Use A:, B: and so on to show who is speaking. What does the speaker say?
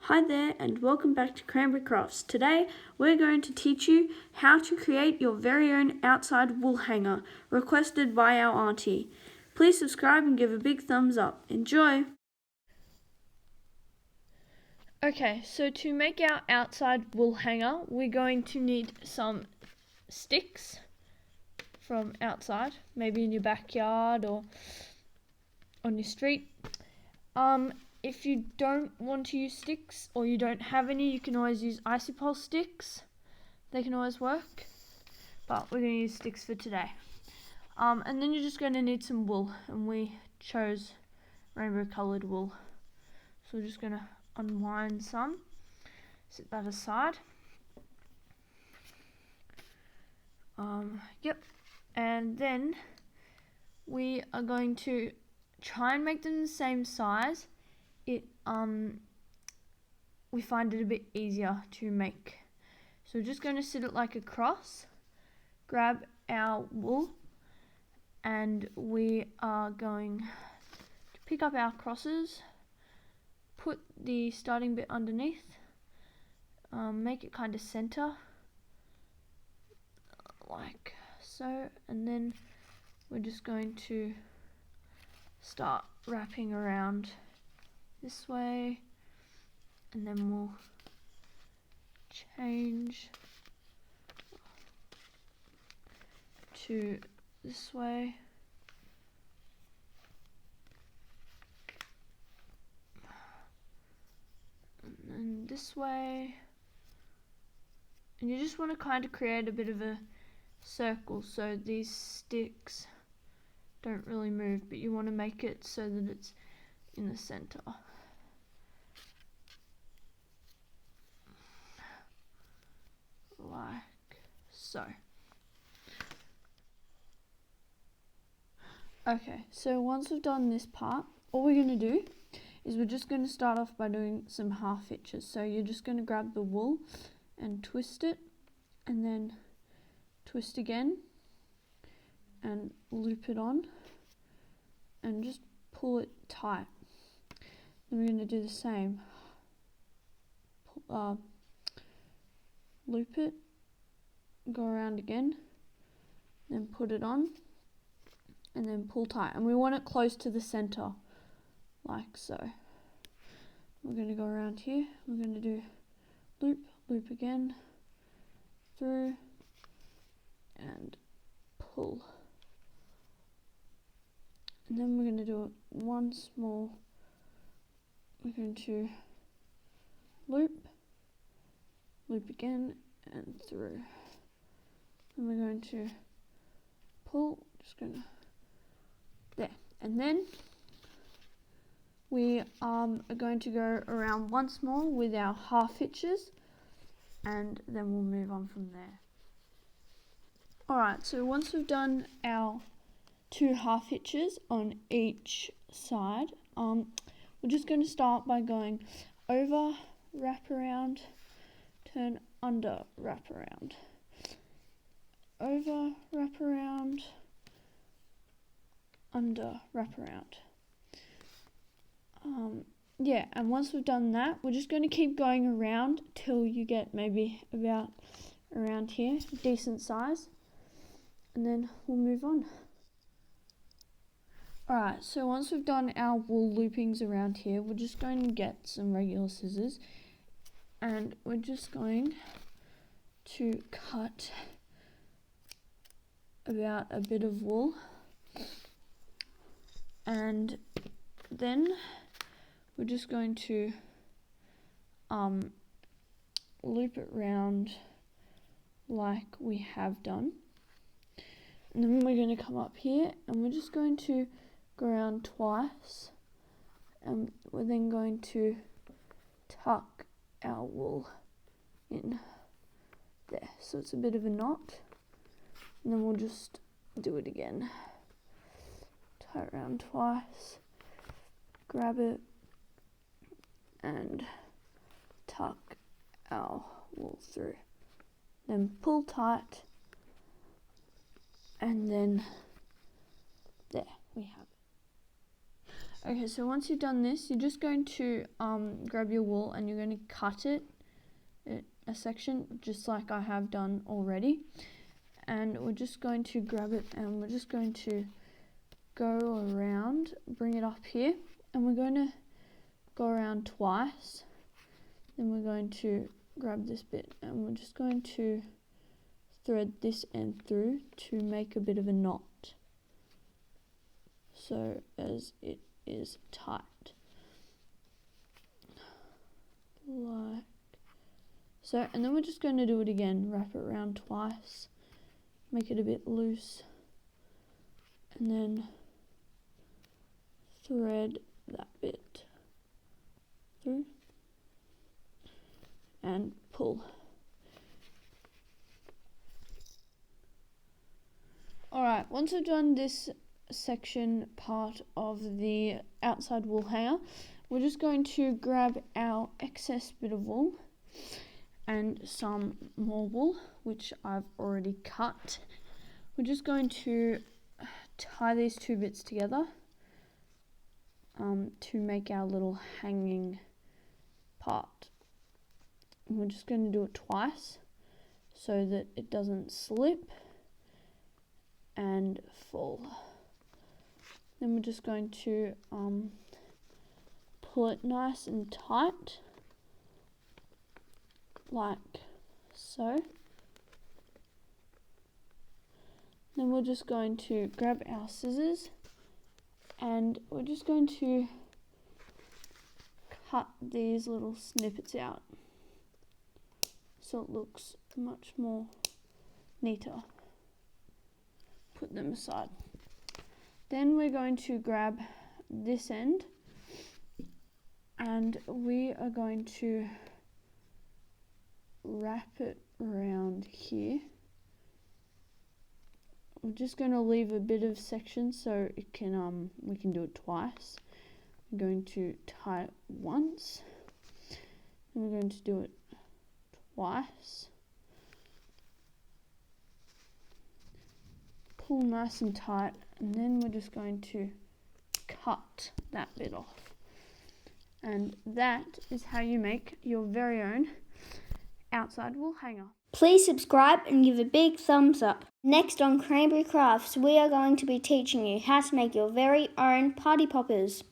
A: Hi there and welcome back to Cranberry Crafts. Today we're going to teach you how to create your very own outside wool hanger requested by our auntie. Please subscribe and give a big thumbs up. Enjoy! Okay, so to make our outside wool hanger we're going to need some sticks from outside, maybe in your backyard or on your street. If you don't want to use sticks or you don't have any, you can always use Isopol sticks. They can always work, but we're going to use sticks for today. And then you're just going to need some wool, and we chose rainbow coloured wool. So we're just going to unwind some, set that aside. And then we are going to try and make them the same size. We find it a bit easier to make. So we're just going to sit it like a cross, grab our wool, and we are going to pick up our crosses, put the starting bit underneath, make it kind of center, like so, and then we're just going to start wrapping around this way, and then we'll change to this way, and then this way, and you just want to kind of create a bit of a circle so these sticks don't really move, but you want to make it so that it's in the center. Like so. Okay, so once we've done this part, all we're going to do is we're just going to start off by doing some half hitches. So you're just going to grab the wool and twist it, and then twist again and loop it on and just pull it tight. Then we're going to do the same. Loop it, go around again, then put it on, and then pull tight. And we want it close to the center, like so. We're going to go around here. We're going to do loop, loop again, through, and pull. And then we're going to do it once more. We're going to loop, loop again, and through. And we're going to pull, just going to, there. And then we are going to go around once more with our half hitches, and then we'll move on from there. Alright, so once we've done our 2 half hitches on each side, we're just going to start by going over, wrap around, turn under, wrap around, over, wrap around, under, wrap around. And once we've done that, we're just going to keep going around till you get maybe about around here, decent size, and then we'll move on. Alright, so once we've done our wool loopings around here, we're just going to get some regular scissors, and we're just going to cut about a bit of wool, and then we're just going to loop it round like we have done, and then we're going to come up here and we're just going to go around twice, and we're then going to tuck our wool in there, so it's a bit of a knot, and then we'll just do it again. Tie it around twice, grab it, and tuck our wool through. Then pull tight, and then there we have it. Okay, so once you've done this, you're just going to grab your wool and you're going to cut it a section, just like I have done already. And we're just going to grab it and we're just going to go around, bring it up here, and we're going to go around twice. Then we're going to grab this bit and we're just going to thread this end through to make a bit of a knot, so as it is tight, like so. And then we're just going to do it again, wrap it around twice, make it a bit loose, and then thread that bit through and pull. Alright, once I've done this section part of the outside wool hanger, we're just going to grab our excess bit of wool and some more wool, which I've already cut. We're just going to tie these two bits together to make our little hanging part. And we're just going to do it twice so that it doesn't slip and fall. Then we're just going to pull it nice and tight, like so. Then we're just going to grab our scissors and we're just going to cut these little snippets out so it looks much more neater. Put them aside. Then we're going to grab this end and we are going to wrap it around here. I'm just going to leave a bit of section so it can we can do it twice. I'm going to tie it once, and we're going to do it twice. Pull nice and tight, and then we're just going to cut that bit off. And that is how you make your very own outside wool hanger.
B: Please subscribe and give a big thumbs up. Next on Cranberry Crafts, we are going to be teaching you how to make your very own party poppers.